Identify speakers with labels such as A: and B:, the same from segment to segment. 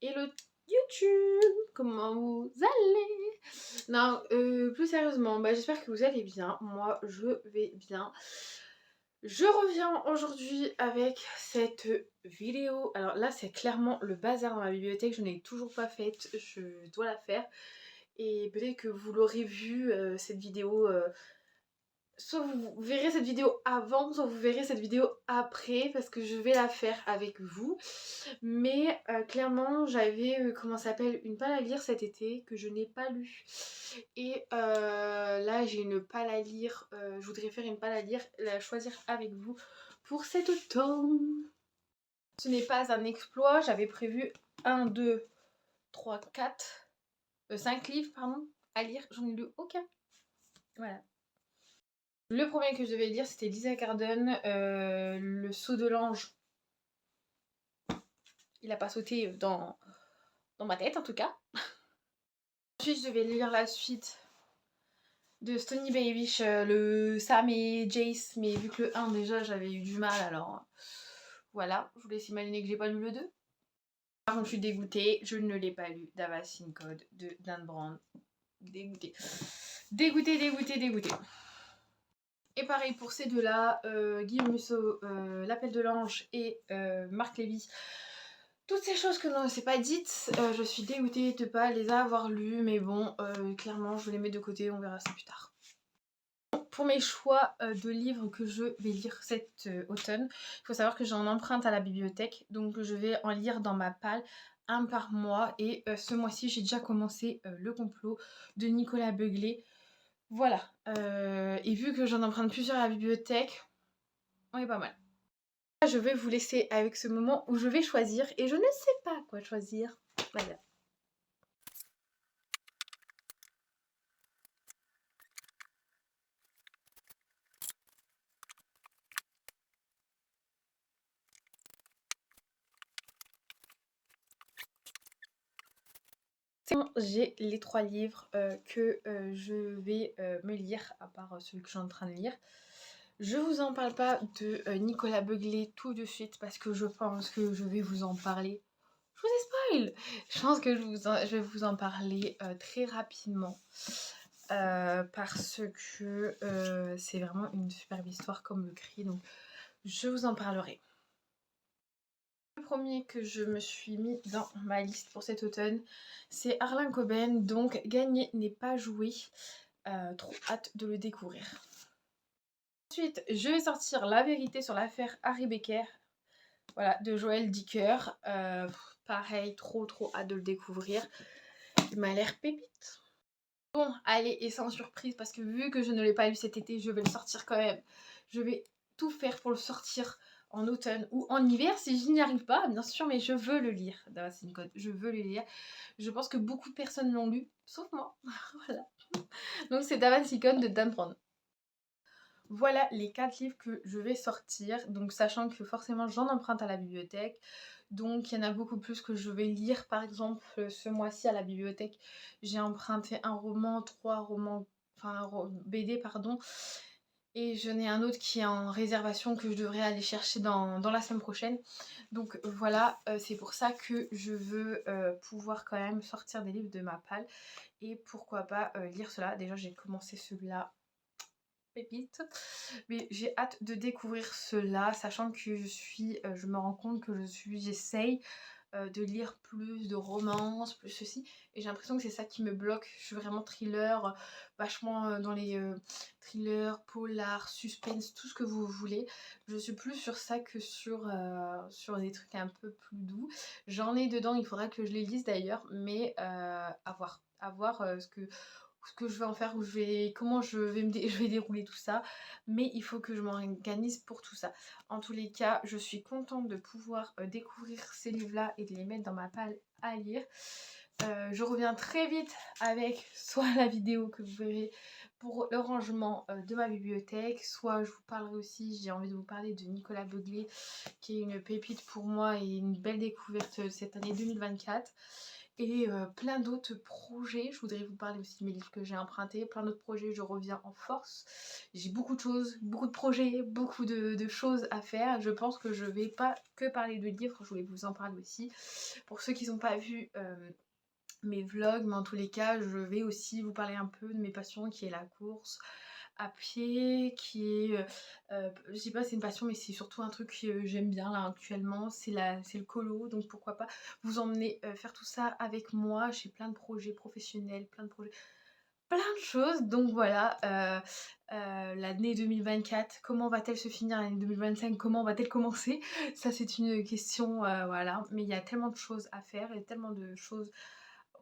A: Hello YouTube, comment vous allez? Non, plus sérieusement, j'espère que vous allez bien. Moi, je vais bien. Je reviens aujourd'hui avec cette vidéo. Alors là, c'est clairement le bazar dans la bibliothèque. Je n'ai toujours pas faite. Je dois la faire. Et peut-être que vous l'aurez vu, cette vidéo. Soit vous verrez cette vidéo avant, soit vous verrez cette vidéo après, parce que je vais la faire avec vous. Mais clairement, j'avais, comment ça s'appelle, une palle à lire cet été que je n'ai pas lu. Et là, j'ai une palle à lire. Je voudrais faire une palle à lire, la choisir avec vous pour cet automne. Ce n'est pas un exploit, j'avais prévu 1, 2, 3, 4, 5 livres, pardon, à lire. J'en ai lu aucun. Voilà. Le premier que je devais lire, c'était Lisa Garden, Le Saut de l'Ange. Il a pas sauté dans ma tête en tout cas. Ensuite, je devais lire la suite de Stony Babish, le Sam et Jace, mais vu que le 1 déjà j'avais eu du mal, alors voilà, je vous laisse imaginer que j'ai pas lu le 2. Par contre, je suis dégoûtée, je ne l'ai pas lu, Davasin Code de Dan Brown. Dégoûtée. Dégoûtée, dégoûtée, dégoûtée. Et pareil pour ces deux-là, Guillaume Musso, L'Appel de l'Ange et Marc Lévy. Toutes ces choses que l'on ne s'est pas dites, je suis dégoûtée de ne pas les avoir lues, mais bon, clairement, je les mets de côté, on verra ça plus tard. Pour mes choix de livres que je vais lire cet automne, il faut savoir que j'en emprunte à la bibliothèque, donc je vais en lire dans ma palle un par mois. Et ce mois-ci, j'ai déjà commencé Le Complot de Nicolas Beuglet. Voilà, et vu que j'en emprunte plusieurs à la bibliothèque, on est pas mal. Je vais vous laisser avec ce moment où je vais choisir et je ne sais pas quoi choisir. Voilà. C'est bon, j'ai les 3 livres que je vais me lire, à part celui que je suis en train de lire. Je vous en parle pas de Nicolas Beuglet tout de suite parce que je pense que je vais vous en parler. Je vous ai spoil. Je pense que je vais vous en parler très rapidement parce que c'est vraiment une superbe histoire comme le cri, donc je vous en parlerai. Le premier que je me suis mis dans ma liste pour cet automne, c'est Harlan Coben, donc Gagner n'est pas joué. Trop hâte de le découvrir. Ensuite, je vais sortir La vérité sur l'affaire Harry Becker, voilà, de Joël Dicker. Pareil, trop hâte de le découvrir. Il m'a l'air pépite. Bon, allez, et sans surprise, parce que vu que je ne l'ai pas lu cet été, je vais le sortir quand même. Je vais tout faire pour le sortir en automne ou en hiver si je n'y arrive pas, bien sûr, mais je veux le lire. Davasin Code, je veux le lire. Je pense que beaucoup de personnes l'ont lu, sauf moi. Voilà. Donc c'est Davasin Code de Dan Brown. Voilà les 4 livres que je vais sortir, donc sachant que forcément j'en emprunte à la bibliothèque, donc il y en a beaucoup plus que je vais lire. Par exemple, ce mois-ci à la bibliothèque, j'ai emprunté un roman, 3 romans, enfin BD pardon, et j'en ai un autre qui est en réservation que je devrais aller chercher dans la semaine prochaine. Donc voilà, c'est pour ça que je veux pouvoir quand même sortir des livres de ma palle, et pourquoi pas lire cela. Déjà j'ai commencé celui-là, pépite, mais j'ai hâte de découvrir cela, sachant que je me rends compte que j'essaye de lire plus de romances, plus ceci, et j'ai l'impression que c'est ça qui me bloque. Je suis vraiment thriller, vachement dans les thrillers, polar, suspense, tout ce que vous voulez. Je suis plus sur ça que sur des trucs un peu plus doux. J'en ai dedans, il faudra que je les lise d'ailleurs, mais à voir ce que je vais en faire, comment je vais dérouler tout ça, mais il faut que je m'organise pour tout ça. En tous les cas, je suis contente de pouvoir découvrir ces livres-là et de les mettre dans ma palle à lire. Je reviens très vite avec soit la vidéo que vous verrez pour le rangement de ma bibliothèque, soit je vous parlerai aussi, j'ai envie de vous parler de Nicolas Beuglet, qui est une pépite pour moi et une belle découverte de cette année 2024. Et plein d'autres projets, je voudrais vous parler aussi de mes livres que j'ai empruntés, plein d'autres projets, je reviens en force. J'ai beaucoup de choses, beaucoup de projets, beaucoup de choses à faire. Je pense que je vais pas que parler de livres, je voulais vous en parler aussi. Pour ceux qui n'ont pas vu mes vlogs, mais en tous les cas, je vais aussi vous parler un peu de mes passions, qui est la course à pied, qui est, je sais pas, c'est une passion, mais c'est surtout un truc que j'aime bien là actuellement, c'est le colo, donc pourquoi pas vous emmener faire tout ça avec moi. J'ai plein de projets professionnels, plein de projets, plein de choses, donc voilà. L'année 2024, comment va-t-elle se finir? L'année 2025, comment va-t-elle commencer? Ça c'est une question, voilà, mais il y a tellement de choses à faire et tellement de choses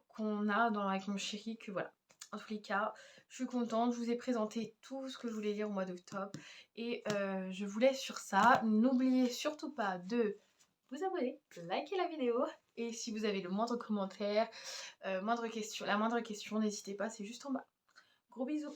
A: qu'on a avec mon chéri que voilà. En tous les cas, je suis contente, je vous ai présenté tout ce que je voulais dire au mois d'octobre et je vous laisse sur ça. N'oubliez surtout pas de vous abonner, de liker la vidéo et si vous avez le moindre commentaire, la moindre question, n'hésitez pas, c'est juste en bas. Gros bisous!